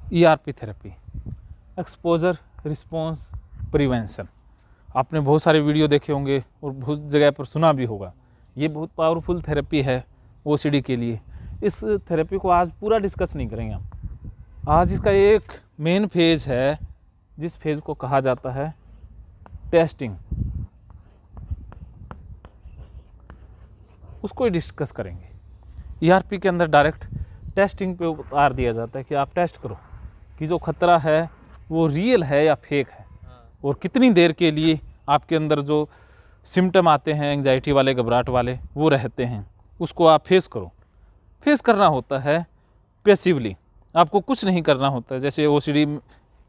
ERP therapy, exposure response prevention. आपने बहुत सारे वीडियो देखे होंगे और बहुत जगह पर सुना भी होगा। ये बहुत पावरफुल थेरेपी है ओसीडी के लिए। इस थेरेपी को आज पूरा डिस्कस नहीं करेंगे हम। आज इसका एक मेन फेज है जिस फेज को कहा जाता है टेस्टिंग, उसको ही डिस्कस करेंगे। ईआरपी के अंदर डायरेक्ट टेस्टिंग पे उतार दिया जाता है कि आप टेस्ट करो कि जो खतरा है वो रियल है या फेक है, और कितनी देर के लिए आपके अंदर जो सिम्टम आते हैं एंजाइटी वाले, घबराहट वाले, वो रहते हैं, उसको आप फेस करो। फेस करना होता है पैसिवली, आपको कुछ नहीं करना होता है। जैसे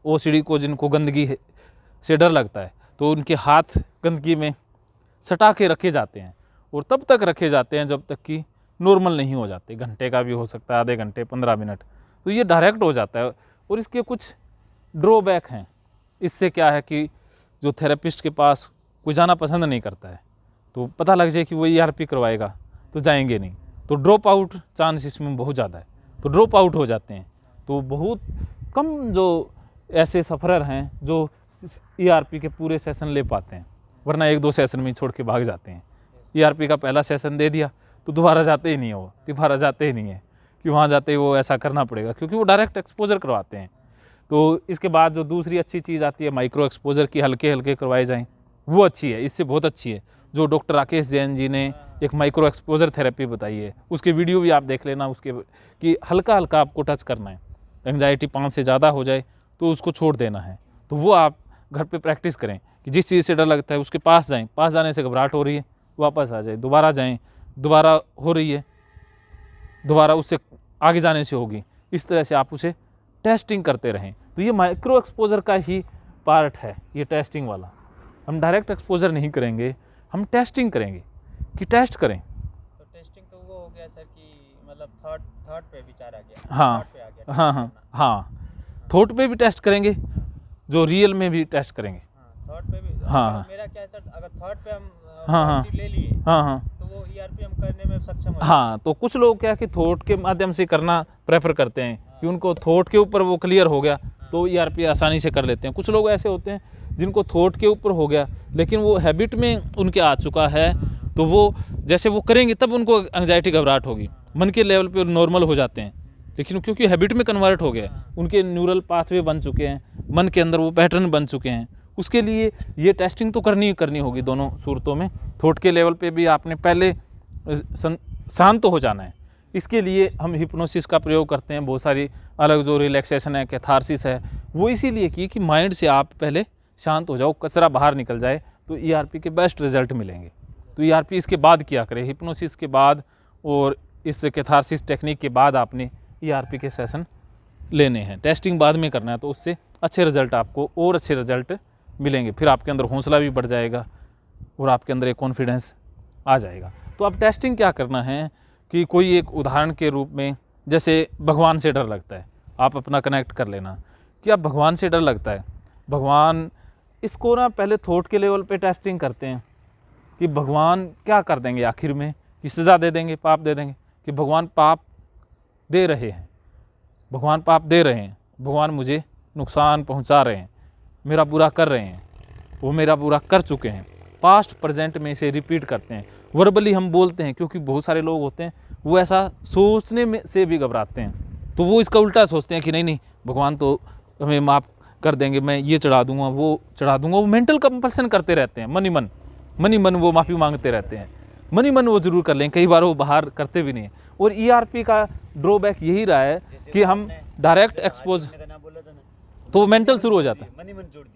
ओसीडी को जिनको गंदगी से डर लगता है तो उनके हाथ गंदगी में सटा के रखे जाते हैं, और तब तक रखे जाते हैं जब तक कि नॉर्मल नहीं हो जाते। घंटे का भी हो सकता है, आधे घंटे, 15 मिनट, तो ये डायरेक्ट हो जाता है। और इसके कुछ ड्रॉबैक हैं। इससे क्या है कि जो थेरेपिस्ट के पास कोई जाना पसंद नहीं करता है, तो पता लग जाए कि वो ईआरपी करवाएगा तो जाएंगे नहीं, तो ड्रॉप आउट चांस इसमें बहुत ज़्यादा है, तो ड्रॉप आउट हो जाते हैं। तो बहुत कम जो ऐसे सफ़रर हैं जो ईआरपी के पूरे सेशन ले पाते हैं, वरना 1-2 सेशन में छोड़ के भाग जाते हैं। ईआरपी का पहला सेशन दे दिया तो दोबारा जाते ही नहीं है, वो दोबारा जाते ही नहीं है कि वहाँ जाते ही वो ऐसा करना पड़ेगा, क्योंकि वो डायरेक्ट एक्सपोजर करवाते हैं। तो इसके बाद जो दूसरी अच्छी चीज़ आती है माइक्रो एक्सपोजर की, हल्के हल्के करवाए जाएँ, वो अच्छी है, इससे बहुत अच्छी है। जो डॉक्टर राकेश जैन जी ने एक माइक्रो एक्सपोजर थेरेपी बताई है, उसके वीडियो भी आप देख लेना, उसके कि हल्का हल्का आपको टच करना है। एंजाइटी 5 से ज़्यादा हो जाए तो उसको छोड़ देना है। तो वो आप घर पे प्रैक्टिस करें कि जिस चीज़ से डर लगता है उसके पास जाएं, पास जाने से घबराहट हो रही है वापस आ जाए, दोबारा जाएं, दोबारा हो रही है, दोबारा उससे आगे जाने से होगी। इस तरह से आप उसे टेस्टिंग करते रहें। तो ये माइक्रो एक्सपोजर का ही पार्ट है, ये टेस्टिंग वाला। हम डायरेक्ट एक्सपोजर नहीं करेंगे, हम टेस्टिंग करेंगे कि टेस्ट करें। तो टेस्टिंग तो वो हो गया सर कि मतलब थर्ड पे विचार आ गया। हाँ थर्ड पे आ गया। हाँ, थॉट पे भी टेस्ट करेंगे, जो रियल में भी टेस्ट करेंगे। थर्ड पे भी। हाँ। मेरा क्या है सर, अगर थर्ड पे हम हाँ ले लिए तो वो ईआरपी हम करने में सक्षम हो। हाँ, तो कुछ लोग क्या कि थॉट के माध्यम से करना प्रेफर करते हैं कि उनको थॉट के ऊपर वो क्लियर हो गया तो ईआरपी आसानी से कर लेते हैं। कुछ लोग ऐसे होते हैं जिनको थॉट के ऊपर हो गया लेकिन वो हैबिट में उनके आ चुका है, तो वो जैसे वो करेंगे तब उनको एंजाइटी घबराहट होगी, मन के लेवल पे नॉर्मल हो जाते हैं। लेकिन क्योंकि हैबिट में कन्वर्ट हो गया, उनके न्यूरल पाथवे बन चुके हैं, मन के अंदर वो पैटर्न बन चुके हैं, उसके लिए ये टेस्टिंग तो करनी होगी दोनों सूरतों में। थॉट के लेवल पे भी आपने पहले शांत हो जाना है। इसके लिए हम हिप्नोसिस का प्रयोग करते हैं। बहुत सारी अलग जो रिलैक्सेशन है, कैथारसिस है, वो इसीलिए कि माइंड से आप पहले शांत हो जाओ, कचरा बाहर निकल जाए, तो ईआरपी के बेस्ट रिजल्ट मिलेंगे। तो ईआरपी इसके बाद किया करें, हिप्नोसिस के बाद और इस कैथारसिस टेक्निक के बाद आपने ईआरपी के सेशन लेने हैं। टेस्टिंग बाद में करना है, तो उससे अच्छे रिजल्ट आपको और अच्छे रिजल्ट मिलेंगे। फिर आपके अंदर हौसला भी बढ़ जाएगा और आपके अंदर एक कॉन्फिडेंस आ जाएगा। तो अब टेस्टिंग क्या करना है कि कोई एक उदाहरण के रूप में, जैसे भगवान से डर लगता है, आप अपना कनेक्ट कर लेना कि अब भगवान से डर लगता है। भगवान, इसको ना पहले थॉट के लेवल पे टेस्टिंग करते हैं कि भगवान क्या कर देंगे आखिर में, कि सज़ा दे देंगे, पाप दे देंगे, कि भगवान पाप दे रहे हैं, भगवान पाप दे रहे हैं, भगवान मुझे नुकसान पहुंचा रहे हैं, मेरा बुरा कर रहे हैं, वो मेरा बुरा कर चुके हैं। पास्ट प्रेजेंट में इसे रिपीट करते हैं, वर्बली हम बोलते हैं, क्योंकि बहुत सारे लोग होते हैं वो ऐसा सोचने में से भी घबराते हैं, तो वो इसका उल्टा सोचते हैं कि नहीं भगवान तो हमें माफ़ कर देंगे, मैं ये चढ़ा दूंगा, वो चढ़ा दूंगा। वो मेंटल कंपल्सन करते रहते हैं, मनी मन वो माफ़ी मांगते रहते हैं, मनी मन वो जरूर कर लें, कई बार वो बाहर करते भी नहीं है। और ईआरपी का ड्रॉबैक यही रहा है कि हम डायरेक्ट एक्सपोज, तो मेंटल शुरू हो जाता है,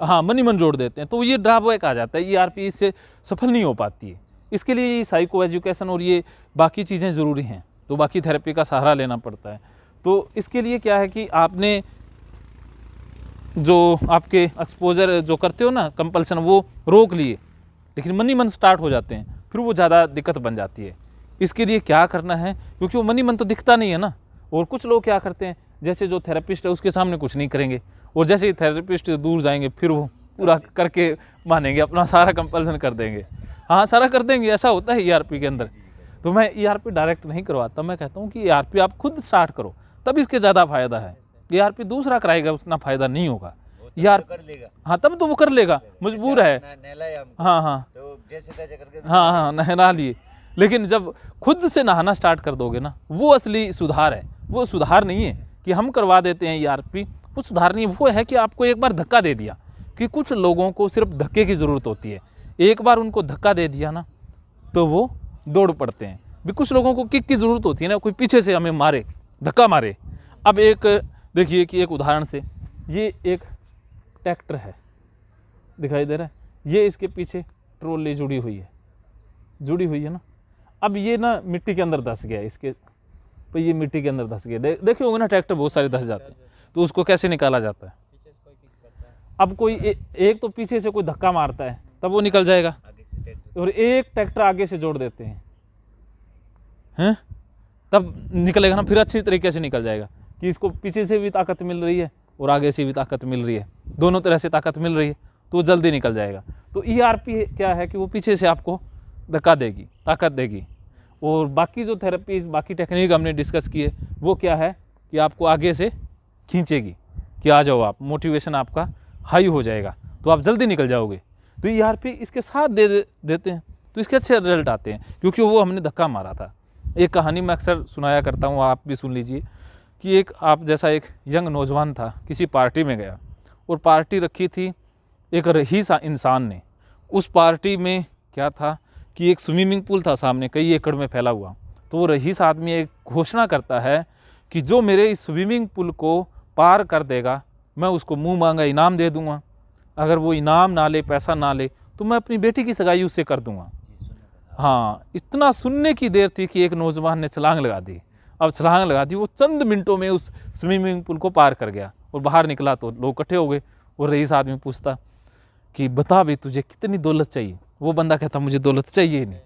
हाँ मनी मन जोड़ देते हैं, तो ये ड्रॉबैक आ जाता है। ईआरपी इससे सफल नहीं हो पाती है। इसके लिए साइको एजुकेशन और ये बाकी चीज़ें ज़रूरी हैं, तो बाकी थेरेपी का सहारा लेना पड़ता है। तो इसके लिए क्या है कि आपने जो आपके एक्सपोजर जो करते हो ना कंपल्सन, वो रोक लिए, लेकिन मनी मन स्टार्ट हो जाते हैं, फिर वो ज़्यादा दिक्कत बन जाती है। इसके लिए क्या करना है, क्योंकि वो मनी मन तो दिखता नहीं है ना। और कुछ लोग क्या करते हैं, जैसे जो थेरेपिस्ट है उसके सामने कुछ नहीं करेंगे, और जैसे ही थेरेपिस्ट दूर जाएंगे फिर वो पूरा करके मानेंगे, अपना सारा कंपल्सन कर देंगे। हाँ, सारा कर देंगे, ऐसा होता है ईआरपी के अंदर। तो मैं ईआरपी डायरेक्ट नहीं करवाता, मैं कहता हूँ कि ईआरपी आप खुद स्टार्ट करो, तब इसके ज़्यादा फायदा है। ERP दूसरा कराएगा उतना फायदा नहीं होगा। वो तो यार कर लेगा। हाँ तब तो वो कर लेगा, मजबूर है। नहलाया हमको, हाँ हाँ तो जैसे तैसे करके हाँ हाँ नहला लिए, लेकिन जब खुद से नहाना स्टार्ट कर दोगे ना, वो असली सुधार है। वो सुधार नहीं है कि हम करवा देते हैं ERP, वो सुधार नहीं है। वो है कि आपको एक बार धक्का दे दिया, कि कुछ लोगों को सिर्फ धक्के की ज़रूरत होती है। एक बार उनको धक्का दे दिया ना तो वो दौड़ पड़ते हैं। भी कुछ लोगों को किक की ज़रूरत होती है ना, कोई पीछे से हमें मारे, धक्का मारे। अब एक देखिए कि एक उदाहरण से, ये एक ट्रैक्टर है, दिखाई दे रहा है, ये इसके पीछे ट्रॉली जुड़ी हुई है ना। अब ये ना मिट्टी के अंदर धंस गया, इसके तो ये मिट्टी के अंदर धंस गया। देखे होंगे ना ट्रैक्टर बहुत सारे धंस जाते हैं, तो उसको कैसे निकाला जाता है? पीछे से कोई किक करता है। अब कोई एक तो पीछे से कोई धक्का मारता है तब वो निकल जाएगा, आगे से ट्रैक्टर और एक ट्रैक्टर आगे से जोड़ देते हैं तब निकलेगा ना, फिर अच्छी तरीके से निकल जाएगा। कि इसको पीछे से भी ताकत मिल रही है और आगे से भी ताकत मिल रही है, दोनों तरह से ताकत मिल रही है, तो वो जल्दी निकल जाएगा। तो ERP क्या है कि वो पीछे से आपको धक्का देगी, ताकत देगी। और बाकी जो थेरेपीज, बाकी टेक्निक हमने डिस्कस किए, वो क्या है कि आपको आगे से खींचेगी कि आ जाओ आप, मोटिवेशन आपका हाई हो जाएगा, तो आप जल्दी निकल जाओगे। तो ERP इसके साथ देते हैं, तो इसके अच्छे रिजल्ट आते हैं, क्योंकि वो हमने धक्का मारा था। एक कहानी मैं अक्सर सुनाया करता हूँ, आप भी सुन लीजिए। कि एक आप जैसा एक यंग नौजवान था, किसी पार्टी में गया और पार्टी रखी थी एक रईस इंसान ने। उस पार्टी में क्या था कि एक स्विमिंग पूल था सामने, कई एकड़ में फैला हुआ। तो वो रईस आदमी एक घोषणा करता है कि जो मेरे इस स्विमिंग पूल को पार कर देगा, मैं उसको मुंह मांगा इनाम दे दूंगा। अगर वो इनाम ना ले, पैसा ना ले, तो मैं अपनी बेटी की सगाई उससे कर दूंगा। हाँ, इतना सुनने की देर थी कि एक नौजवान ने छलांग लगा दी। अब छलांग लगा दी, वो चंद मिनटों में उस स्विमिंग पूल को पार कर गया और बाहर निकला तो लोग इकट्ठे हो गए। और रईस आदमी पूछता कि बता भी तुझे कितनी दौलत चाहिए? वो बंदा कहता मुझे दौलत चाहिए नहीं।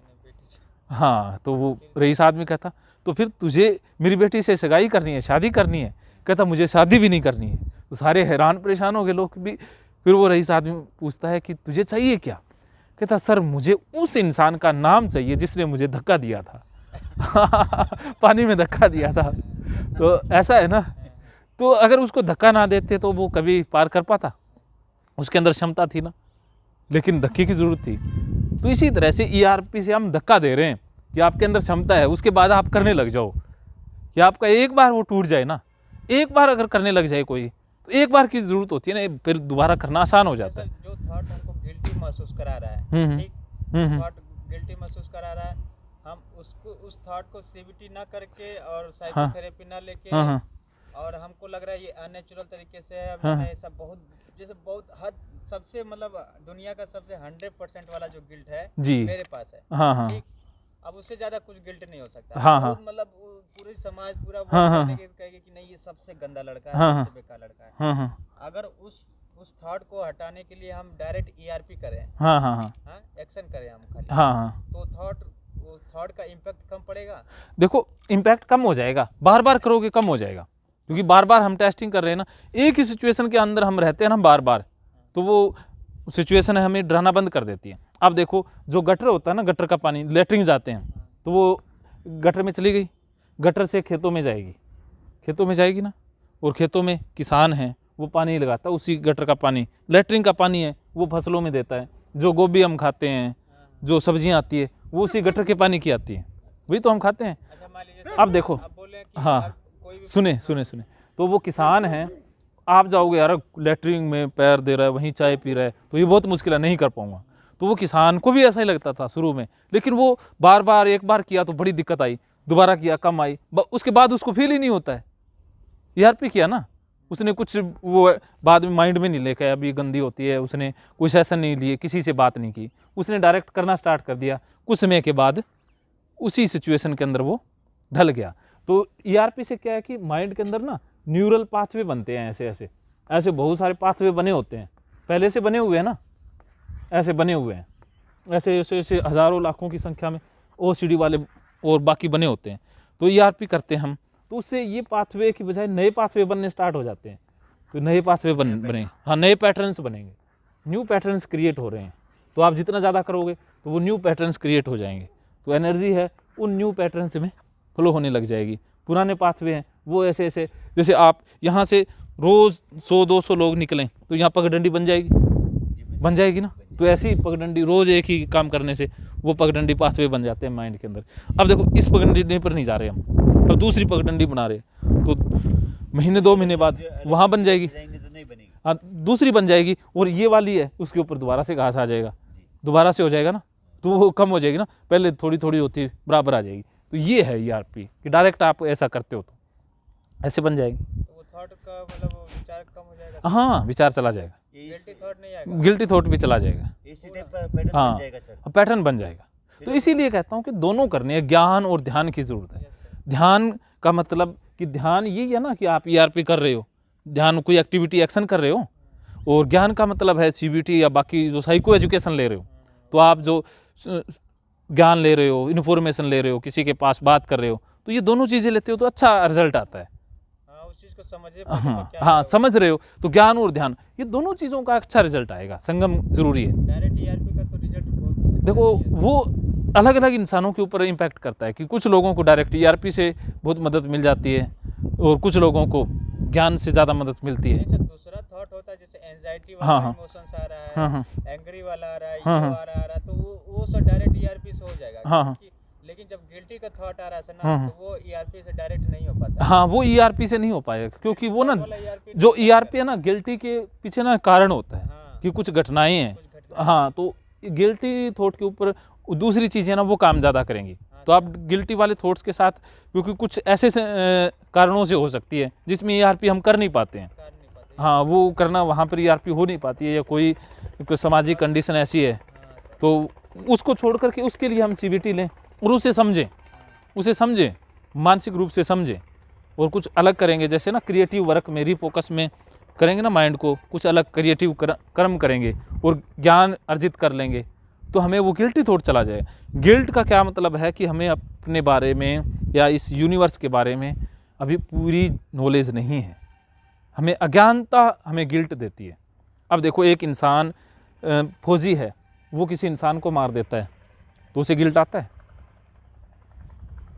हाँ, तो वो रईस आदमी कहता तो फिर तुझे मेरी बेटी से सगाई करनी है, शादी करनी है? कहता मुझे शादी भी नहीं करनी है। तो सारे हैरान परेशान हो गए लोग भी। फिर वो रईस आदमी पूछता है कि तुझे चाहिए क्या? कहता सर मुझे उस इंसान का नाम चाहिए जिसने मुझे धक्का दिया था पानी में धक्का दिया था। तो ऐसा है ना, तो अगर उसको धक्का ना देते तो वो कभी पार कर पाता? उसके अंदर क्षमता थी ना, लेकिन धक्के की ज़रूरत थी। तो इसी तरह से ERP से हम धक्का दे रहे हैं कि आपके अंदर क्षमता है, उसके बाद आप करने लग जाओ। कि आपका एक बार वो टूट जाए ना, एक बार अगर करने लग जाए कोई, तो एक बार की ज़रूरत होती है ना, फिर दोबारा करना आसान हो जाता है। जो थॉट हमको गिल्टी महसूस करा रहा है, ठीक, थॉट गिल्टी महसूस करा रहा है, हम उसको उस थॉट को CBT ना करके और साइकोथेरेपी ना लेके, और हमको लग रहा है ये अननेचुरल तरीके से है। मैंने ऐसा बहुत जैसे बहुत हद सबसे मतलब दुनिया का सबसे 100% वाला जो गिल्ट है जी मेरे पास है, ठीक। अब उससे ज्यादा कुछ गिल्ट नहीं हो सकता। बहुत मतलब पूरी समाज पूरा कहेगी कि नहीं ये सबसे गंदा लड़का है, सबसे बेकार लड़का है। अगर उस थॉट को हटाने के लिए हम डायरेक्ट ERP करें, एक्शन करें हम खाली, तो थॉट का इम्पैक्ट कम पड़ेगा। देखो इम्पैक्ट कम हो जाएगा, बार बार करोगे कम हो जाएगा, क्योंकि बार बार हम टेस्टिंग कर रहे हैं ना, एक ही सिचुएशन के अंदर हम रहते हैं ना बार बार, तो वो सिचुएशन हमें डराना बंद कर देती है। अब देखो जो गटर होता है ना, गटर का पानी, लेटरिन जाते हैं तो वो गटर में चली गई, गटर से खेतों में जाएगी ना, और खेतों में किसान हैं वो पानी लगाता है, उसी गटर का पानी लेटरिन का पानी है, वो फसलों में देता है। जो गोभी हम खाते हैं, जो सब्जियां आती है, वो उसी गटर के पानी की आती है, वही तो हम खाते हैं। अब देखो, हाँ सुने, तो वो किसान हैं, आप जाओगे यार लेटरिन में पैर दे रहा है, वहीं चाय पी रहा है, तो ये बहुत मुश्किल है, नहीं कर पाऊंगा। तो वो किसान को भी ऐसा ही लगता था शुरू में, लेकिन वो बार बार एक बार किया तो बड़ी दिक्कत आई, दोबारा किया कम आई, उसके बाद उसको फील ही नहीं होता है। ERP किया ना उसने, कुछ वो बाद में माइंड में नहीं लेकर अभी गंदी होती है, उसने कोई सेशन नहीं लिए, किसी से बात नहीं की, उसने डायरेक्ट करना स्टार्ट कर दिया। कुछ समय के बाद उसी सिचुएशन के अंदर वो ढल गया। तो ERP से क्या है कि माइंड के अंदर ना न्यूरल पाथवे बनते हैं, ऐसे बहुत सारे पाथवे बने होते हैं, पहले से बने हुए हैं ना, ऐसे बने हुए हैं, ऐसे हज़ारों लाखों की संख्या में OCD वाले और बाकी बने होते हैं। तो ERP करते हैं हम, तो उससे ये पाथवे की बजाय नए पाथवे बनने स्टार्ट हो जाते हैं। तो नए पाथवे बने, हाँ नए पैटर्न्स बनेंगे, न्यू पैटर्न्स क्रिएट हो रहे हैं। तो आप जितना ज़्यादा करोगे तो वो न्यू पैटर्न्स क्रिएट हो जाएंगे, तो एनर्जी है उन न्यू पैटर्न्स में फ्लो होने लग जाएगी, पुराने पाथवे हैं वो ऐसे ऐसे, जैसे आप यहाँ से रोज़ 100-200 लोग निकलें तो यहाँ पगडंडी बन जाएगी, बन जाएगी ना। तो ऐसी पगडंडी रोज़ एक ही काम करने से वो पगडंडी पाथवे बन जाते हैं माइंड के अंदर। अब देखो इस पगडंडी पर नहीं जा रहे हम, अब दूसरी पगडंडी बना रहे हैं, तो महीने 2 महीने बाद वहाँ बन जाएगी, जाएंगे तो नहीं बनेगी। हाँ दूसरी बन जाएगी, और ये वाली है उसके ऊपर दोबारा से घास आ जाएगा, दोबारा से हो जाएगा ना, तो वो कम हो जाएगी ना, पहले थोड़ी थोड़ी होती है बराबर आ जाएगी। तो ये है ERP कि डायरेक्ट आप ऐसा करते हो तो ऐसे बन जाएगी। तो वो थॉट का मतलब वो विचार कम हो जाएगा, हाँ विचार चला जाएगा, गिल्टी थॉट नहीं आएगा, गिल्टी थॉट भी चला जाएगा, इसी टाइप का पैटर्न हाँ बन जाएगा सर। पैटर्न बन जाएगा। तो इसीलिए कहता हूँ कि दोनों करने हैं, ज्ञान और ध्यान की ज़रूरत है। ध्यान का मतलब कि ध्यान ये है ना कि आप ERP कर रहे हो, ध्यान कोई एक्टिविटी एक्शन कर रहे हो, और ज्ञान का मतलब है CBT या बाकी जो साइको एजुकेशन ले रहे हो। तो आप जो ज्ञान ले रहे हो, इन्फॉर्मेशन ले रहे हो, किसी के पास बात कर रहे हो, तो ये दोनों चीज़ें लेते हो तो अच्छा रिजल्ट आता है। हाँ उस चीज़ को समझे, हाँ समझ रहे हो तो ज्ञान और ध्यान ये दोनों चीज़ों का अच्छा रिजल्ट आएगा, संगम जरूरी है। डायरेक्ट ERP का तो रिजल्ट बहुत देखो वो अलग अलग इंसानों के ऊपर इम्पैक्ट करता है कि कुछ लोगों को डायरेक्ट ERP से बहुत मदद मिल जाती है और कुछ लोगों को ज्ञान से ज़्यादा मदद मिलती है। जैसे दूसरा थॉट होता है, जैसे एंजाइटी हाँ, वाला हाँ। इमोशंस आ रहा हाँ, है, हाँ। एंग्री वाला आ रहा है, हाँ, ये हाँ। आ रहा है, तो वो सब डायरेक्ट ERP से हो जाएगा। हाँ, हाँ। लेकिन जब गिल्टी का थॉट आ रहा है हाँ, ना, हाँ। तो वो ERP से डायरेक्ट नहीं हो पाता। हाँ वो ERP से नहीं हो पाएगा, क्योंकि वो ना वाला ERP जो ERP है ना गिल्टी के पीछे ना कारण होता है हाँ, कि कुछ घटनाएं हैं। कुछ घटना हाँ तो गिल्टी थॉट के ऊपर दूसरी चीज़ें ना वो काम ज़्यादा करेंगी। तो आप गिल्टी वाले थॉट्स के साथ, क्योंकि कुछ ऐसे कारणों से हो सकती है जिसमें ERP हम कर नहीं पाते हैं। कर नहीं पाते। हाँ वो करना वहाँ पर ERP हो नहीं पाती है, या कोई सामाजिक कंडीशन ऐसी है, हाँ सर, तो उसको छोड़ करके उसके लिए हम CBT लें और उसे समझें मानसिक रूप से समझें, और कुछ अलग करेंगे। जैसे ना क्रिएटिव वर्क में रिफोकस में करेंगे ना माइंड को, कुछ अलग क्रिएटिव कर्म करेंगे और ज्ञान अर्जित कर लेंगे, तो हमें वो गिल्टी थॉट चला जाए। गिल्ट का क्या मतलब है कि हमें अपने बारे में या इस यूनिवर्स के बारे में अभी पूरी नॉलेज नहीं है, हमें अज्ञानता हमें गिल्ट देती है। अब देखो एक इंसान फौजी है, वो किसी इंसान को मार देता है तो उसे गिल्ट आता है?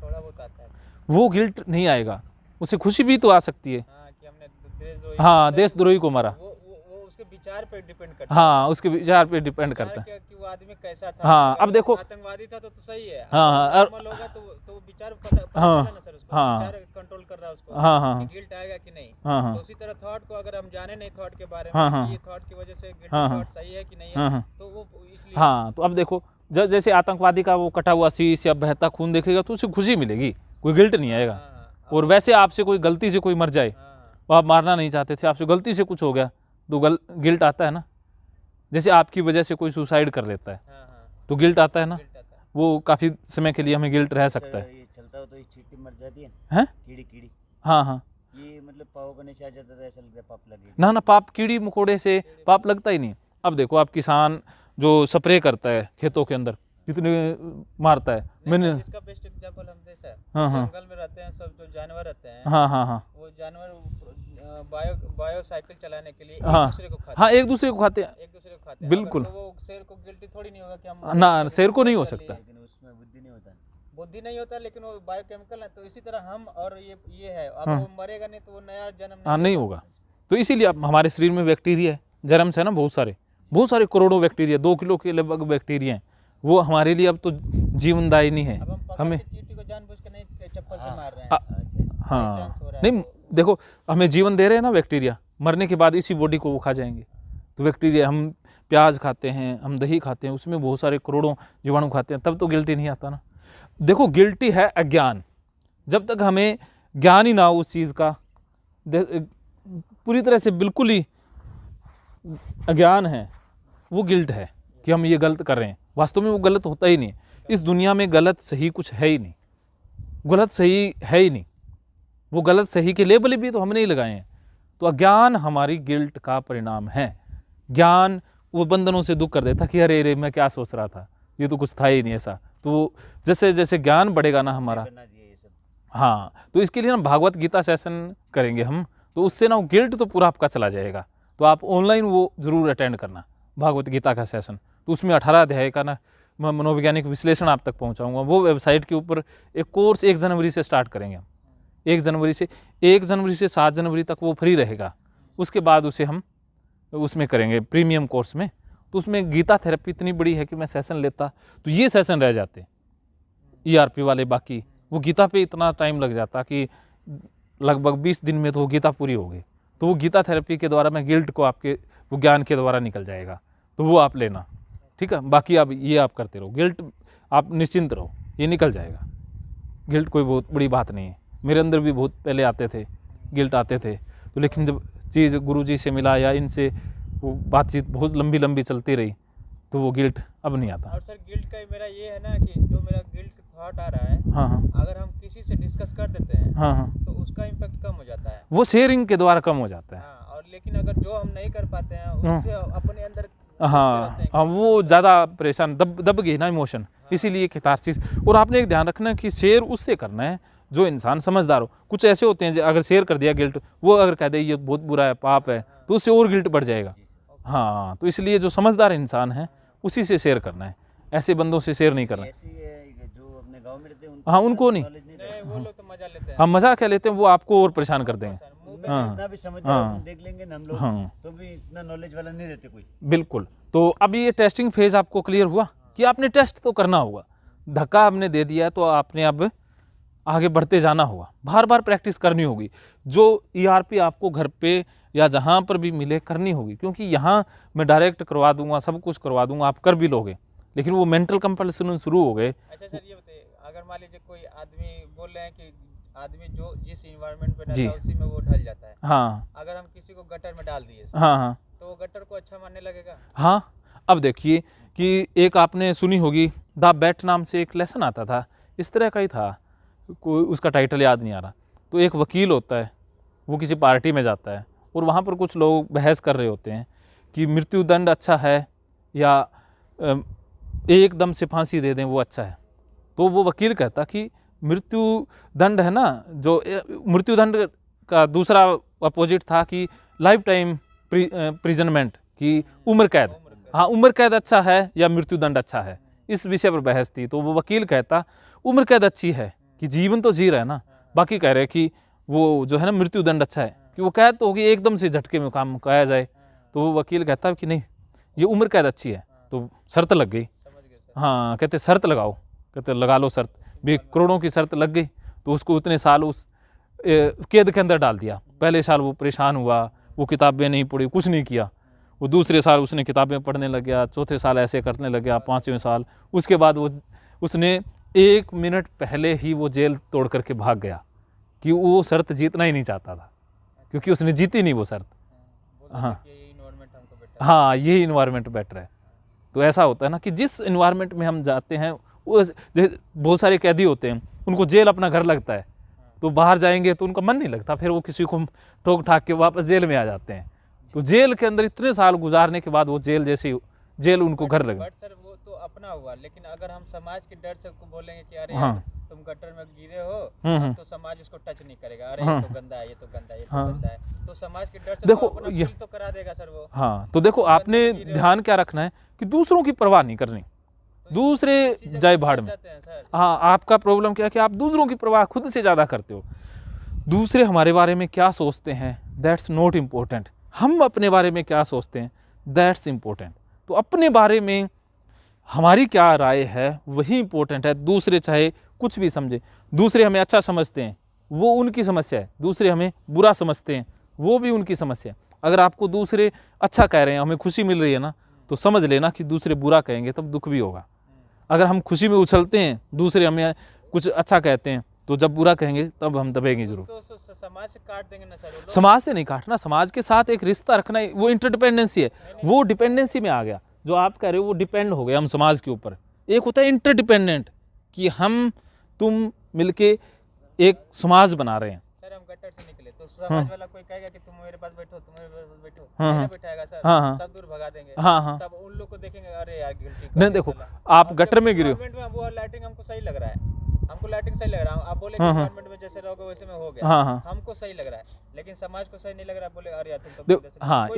थोड़ा बहुत आता है। वो गिल्ट नहीं आएगा, उसे खुशी भी तो आ सकती है। हाँ कि हमने देशद्रोही, हाँ देशद्रोही को मारा, वो उसके विचार पे डिपेंड करता हाँ उसके विचार पे डिपेंड करता है। कि वो आदमी कैसा था। हाँ, अगर अब देखो- वो आतंकवादी था तो सही है। हाँ, हाँ, और- नॉर्मल होगा तो विचार पता हाँ, चला ना सर उसको, हाँ। विचार कंट्रोल कर रहा है उसको, हाँ, हाँ, कि गिल्ट आएगा कि नहीं। हाँ, हाँ। तो उसी तरह थॉट को अगर हम जाने नहीं थॉट के बारे हाँ, में, हाँ। कि ये थॉट की वजह से गिल्ट हाँ, हाँ। थॉट सही है कि नहीं हाँ, है, हाँ। तो वो इसलिए हाँ तो अब देखो जैसे आतंकवादी का वो कटा हुआ शीश या बहता खून देखेगा तो उसे खुशी मिलेगी, कोई गिल्ट नहीं आएगा। हाँ, और वैसे आपसे कोई गलती से कोई मर जाए, हाँ, वो आप मारना नहीं चाहते थे, आपसे गलती से कुछ हो गया तो गिल्ट आता है ना। जैसे आपकी वजह से कोई सुसाइड कर लेता है हाँ, हाँ, तो गिल्ट आता है ना, गिल्ट आता है। वो काफ़ी समय के लिए हमें गिल्ट रह सकता है। ये चलता हो तो ये चींटी मर जाती है, हैं? कीड़ी। हाँ हाँ ये मतलब पाव का निशान जाता था, ऐसा लगता है पाप लगे। ना पाप कीड़ी मकोड़े से पाप लगता ही नहीं। अब देखो आप किसान जो स्प्रे करता है खेतों के अंदर कितने मारता है, मैंने इसका बेस्ट एग्जांपल हम दे सर, हाँ, हाँ। जंगल में रहते हैं सब जो जानवर रहते हैं, हाँ हाँ हाँ वो जानवर बायो साइकिल चलाने के लिए हाँ एक दूसरे को खाते हाँ एक दूसरे को खाते हैं। हैं, एक दूसरे को खाते हैं। बिल्कुल। अगर तो वो शेर को गिल्टी थोड़ी नहीं होगा कि हम ना शेर को नहीं हो कर लिए। सकता। लेकिन उसमें बुद्धि नहीं होता। बुद्धि नहीं होता, लेकिन वो बायोकेमिकल है। तो इसी तरह हम और ये है, अगर वो मरेगा नहीं तो वो नया जन्म हाँ नहीं होगा। तो इसीलिए अब हमारे शरीर में बैक्टीरिया है, जर्म्स है ना, बहुत सारे करोड़ों बैक्टीरिया, 2 किलो के लगभग बैक्टीरिया हैं, वो हमारे लिए अब तो जीवनदायिनी है। अब हम पकड़ हमें के चींटी को जानबूझ के नहीं चप्पल से मार रहे हैं। हाँ चांस हो रहा है नहीं देखो हमें जीवन दे रहे हैं ना बैक्टीरिया, मरने के बाद इसी बॉडी को वो खा जाएंगे। तो बैक्टीरिया, हम प्याज खाते हैं, हम दही खाते हैं, उसमें बहुत सारे करोड़ों जीवाणु खाते हैं, तब तो गिल्टी नहीं आता ना। देखो गिल्टी है अज्ञान, जब तक हमें ज्ञान ही ना हो उस चीज़ का, पूरी तरह से बिल्कुल ही अज्ञान है, वो गिल्ट है कि हम ये गलत कर रहे हैं। वास्तव में वो गलत होता ही नहीं। इस दुनिया में गलत सही कुछ है ही नहीं, गलत सही है ही नहीं। वो गलत सही के लेबल भी तो हमने ही लगाए हैं। तो अज्ञान हमारी गिल्ट का परिणाम है। ज्ञान वो बंधनों से दूर कर देता कि अरे मैं क्या सोच रहा था, ये तो कुछ था ही नहीं ऐसा। तो जैसे जैसे ज्ञान बढ़ेगा ना हमारा, करना चाहिए ये सब। हाँ, तो इसके लिए ना भागवत गीता सेशन करेंगे हम, तो उससे ना गिल्ट तो पूरा आपका चला जाएगा। तो आप ऑनलाइन वो ज़रूर अटेंड करना भागवत गीता का सेशन। तो उसमें 18 अध्याय का ना मैं मनोवैज्ञानिक विश्लेषण आप तक पहुंचाऊंगा। वो वेबसाइट के ऊपर एक कोर्स 1 जनवरी से स्टार्ट करेंगे हम, 1 जनवरी से 7 जनवरी तक वो फ्री रहेगा। उसके बाद उसे हम उसमें करेंगे प्रीमियम कोर्स में। तो उसमें गीता थेरेपी इतनी बड़ी है कि मैं सेशन लेता तो ये सेशन रह जाते ERP वाले, बाकी वो गीता पे इतना टाइम लग जाता कि लगभग 20 दिन में तो वो गीता पूरी हो गई। तो वो गीता थेरेपी के द्वारा मैं गिल्ट को आपके वो ज्ञान के द्वारा निकल जाएगा, तो वो आप लेना, ठीक है। बाकी आप ये आप करते रहो, गिल्ट आप निश्चिंत रहो, ये निकल जाएगा। गिल्ट कोई बहुत बड़ी बात नहीं है। मेरे अंदर भी बहुत पहले आते थे, गिल्ट आते थे, तो लेकिन जब चीज़ गुरुजी से मिला या इनसे वो बातचीत बहुत लंबी लंबी चलती रही तो वो गिल्ट अब नहीं आता। और सर गिल्ट का मेरा ये है ना कि जो मेरा गिल्ट थॉट आ रहा है, हाँ हाँ अगर हम किसी से डिस्कस कर देते हैं हाँ हाँ, तो उसका इम्पैक्ट कम हो जाता है। वो शेयरिंग के द्वारा कम हो जाता है। हाँ, और लेकिन अगर जो हम नहीं कर पाते हैं उसके अपने अंदर हाँ, वो ज़्यादा परेशान दब गई ना इमोशन, इसीलिए कैथारसिस। और आपने एक ध्यान रखना कि शेयर उससे करना है जो इंसान समझदार हो। कुछ ऐसे होते हैं जो अगर शेयर कर दिया गिल्ट, वो अगर कह दे ये बहुत बुरा है, पाप है, तो उससे और गिल्ट बढ़ जाएगा। हाँ, तो इसलिए जो समझदार इंसान है उसी से शेयर करना है, ऐसे बंदों से शेयर नहीं करना है। जो अपने गांव में रहते हैं हाँ, उनको नहीं, नहीं, वो लोग तो मजा लेते हैं। हम मजा क्या लेते हैं, वो आपको और परेशान कर देंगे। इतना भी समझदार देख लेंगे ना हम लोग, हाँ। तो भी इतना नॉलेज वाला नहीं रहते कोई। बिल्कुल। तो अब ये टेस्टिंग फेज आपको क्लियर हुआ कि आपने टेस्ट तो करना होगा, धक्का आपने दे दिया है तो आपने अब आगे बढ़ते जाना होगा, बार बार प्रैक्टिस करनी होगी। जो ERP आपको घर पे या जहाँ पर भी मिले करनी होगी, क्योंकि यहाँ मैं डायरेक्ट करवा दूंगा, सब कुछ करवा दूंगा, आप कर भी लोगे, लेकिन वो मेंटल कंपल्सन शुरू हो गए। अच्छा सर, ये बताइए, अगर मान लीजिए कोई आदमी बोल रहे हैं कि आदमी जो जिस इन्वायरमेंट में रहता है उसी में वो ढल जाता है। हाँ, अगर हम किसी को गटर में डाल दिए हाँ हाँ तो वो गटर को अच्छा मानने लगेगा। हाँ, अब देखिए कि एक आपने सुनी होगी द बैट नाम से एक लेसन आता था, इस तरह का ही था, कोई उसका टाइटल याद नहीं आ रहा। तो एक वकील होता है, वो किसी पार्टी में जाता है और वहाँ पर कुछ लोग बहस कर रहे होते हैं कि मृत्युदंड अच्छा है या एकदम से फांसी दे दें वो अच्छा है। तो वो वकील कहता कि मृत्युदंड है ना, जो मृत्युदंड का दूसरा अपोजिट था कि लाइफ टाइम प्रिजनमेंट की उम्र कैद। हाँ, उम्र कैद अच्छा है या मृत्युदंड अच्छा है, इस विषय पर बहस थी। तो वो वकील कहता उम्र कैद अच्छी है कि जीवन तो जी रहा है ना, बाकी कह रहे कि वो जो है ना मृत्युदंड अच्छा है कि वो कैद तो होगी एकदम से झटके में काम किया जाए। तो वो वकील कहता कि नहीं, ये उम्र कैद अच्छी है। तो शर्त लग गई। हाँ, कहते शर्त लगाओ, कहते लगा लो शर्त भी, करोड़ों की शर्त लग गई। तो उसको उतने साल उस कैद के अंदर डाल दिया। पहले साल वो परेशान हुआ, वो किताबें नहीं पढ़ी, कुछ नहीं किया। वो दूसरे साल उसने किताबें पढ़ने लग गया, चौथे साल ऐसे करने लग गया, 5वें साल उसके बाद उसने 1 मिनट पहले ही वो जेल तोड़ करके भाग गया कि वो शर्त जीतना ही नहीं चाहता था, क्योंकि उसने जीती नहीं वो शर्त। हाँ हाँ, यही इन्वायरमेंट बेटर है। तो ऐसा होता है ना कि जिस इन्वायरमेंट में हम जाते हैं, वो बहुत सारे कैदी होते हैं, उनको जेल अपना घर लगता है, तो बाहर जाएंगे तो उनका मन नहीं लगता, फिर वो किसी को ठोक ठाक के वापस जेल में आ जाते हैं। तो जेल के अंदर इतने साल गुजारने के बाद वो जेल जैसी जेल उनको घर लगे। बट सर वो तो अपना हुआ, लेकिन अगर हम समाज के डर से बोलेंगे कि अरे हाँ, तुम गटर में गिरे हो, तो समाज उसको टच नहीं करेगा, अरे ये तो गंदा है, ये तो गंदा है, ये तो गंदा है, तो समाज के डर से देखो, तो अपना फील तो करा देगा सर वो। हाँ, तो देखो आपने ध्यान क्या रखना है कि दूसरों की परवाह नहीं करनी, दूसरे जय भाड़ में। हाँ, आपका प्रॉब्लम क्या है कि आप दूसरों की परवाह खुद से ज़्यादा करते हो। दूसरे हमारे बारे में क्या सोचते हैं दैट्स नॉट इम्पोर्टेंट, हम अपने बारे में क्या सोचते हैं दैट्स इम्पोर्टेंट। तो अपने बारे में हमारी क्या राय है वही इम्पोर्टेंट है। दूसरे चाहे कुछ भी समझे, दूसरे हमें अच्छा समझते हैं वो उनकी समस्या है, दूसरे हमें बुरा समझते हैं वो भी उनकी समस्या है। अगर आपको दूसरे अच्छा कह रहे हैं, हमें खुशी मिल रही है ना, तो समझ लेना कि दूसरे बुरा कहेंगे तब दुख भी होगा। अगर हम खुशी में उछलते हैं, दूसरे हमें कुछ अच्छा कहते हैं, तो जब बुरा कहेंगे तब हम दबेंगे जरूर। तो समाज से काट देंगे ना सर वो लोग? समाज से नहीं काटना, समाज के साथ एक रिश्ता रखना, वो इंटरडिपेंडेंसी है। वो डिपेंडेंसी में आ गया, जो आप कह रहे हो वो डिपेंड हो गया हम समाज के ऊपर। एक होता है इंटरडिपेंडेंट कि हम तुम मिलके एक समाज बना रहे हैं। सर हम गटर से निकले तो समाज वाला कोई कहेगा कि तुम मेरे पास बैठो, तुम मेरे पास बैठो, नहीं बैठाएगा सर, सब दूर भगा देंगे। तब उन लोग को देखेंगे, अरे यार गिल्टी। नहीं, देखो आप गटर में गिरे हो, वो लाइटिंग हमको सही लग रहा है, हमको लाइटिंग सही लग रहा है, आप बोले गवर्नमेंट में जैसे रहोगे वैसे में हो गया, हमको सही लग रहा है, लेकिन समाज को सही नहीं लग रहा, बोले अरे यार तुम तो। हाँ,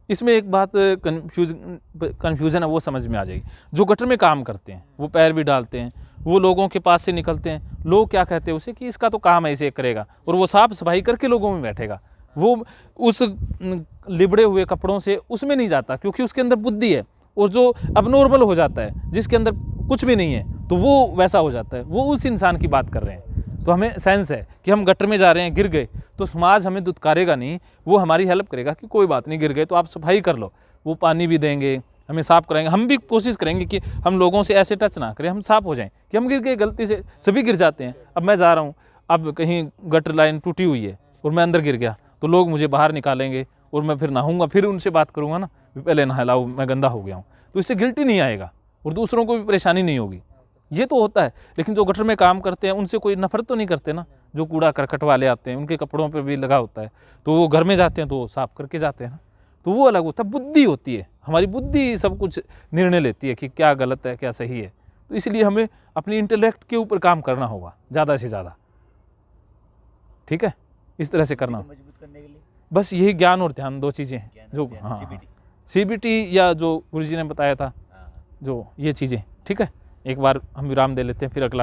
इसमें एक बात कन्फ्यूजन है, वो समझ में आ जाएगी। जो गटर में काम करते हैं वो पैर भी डालते हैं, वो लोगों के पास से निकलते हैं, लोग क्या कहते हैं उसे कि इसका तो काम ऐसे करेगा, और वो साफ सफाई करके लोगों में बैठेगा। वो उस लिबड़े हुए कपड़ों से उसमें नहीं जाता, क्योंकि उसके अंदर बुद्धि है। और जो अब नॉर्मल हो जाता है, जिसके अंदर कुछ भी नहीं है, तो वो वैसा हो जाता है। वो उस इंसान की बात कर रहे हैं। तो हमें सेंस है कि हम गटर में जा रहे हैं, गिर गए, तो समाज हमें दुत्कारेगा नहीं, वो हमारी हेल्प करेगा कि कोई बात नहीं, गिर गए तो आप सफाई कर लो। वो पानी भी देंगे, हमें साफ़ कराएंगे। हम भी कोशिश करेंगे कि हम लोगों से ऐसे टच ना करें, हम साफ़ हो जाएं कि हम गिर गए गलती से, सभी गिर जाते हैं। अब मैं जा रहा हूँ, अब कहीं गटर लाइन टूटी हुई है और मैं अंदर गिर गया, तो लोग मुझे बाहर निकालेंगे और मैं फिर नहाऊंगा, फिर उनसे बात करूँगा ना, पहले नहलाओ, मैं गंदा हो गया हूँ, तो इससे गिल्टी नहीं आएगा और दूसरों को भी परेशानी नहीं होगी। ये तो होता है। लेकिन जो गटर में काम करते हैं उनसे कोई नफरत तो नहीं करते ना। जो कूड़ा करकट वाले आते हैं, उनके कपड़ों पे भी लगा होता है, तो वो घर में जाते हैं तो वो साफ़ करके जाते हैं ना, तो वो अलग होता है। बुद्धि होती है, हमारी बुद्धि सब कुछ निर्णय लेती है कि क्या गलत है क्या सही है। तो इसलिए हमें अपनी इंटेलेक्ट के ऊपर काम करना होगा ज़्यादा से ज़्यादा। ठीक है, इस तरह से करना। मजबूत करने के लिए बस यही ज्ञान और ध्यान, दो चीज़ें हैं जो, हाँ, CBT या जो गुरुजी ने बताया था, जो ये चीज़ें। ठीक है, एक बार हम विराम दे लेते हैं, फिर अगला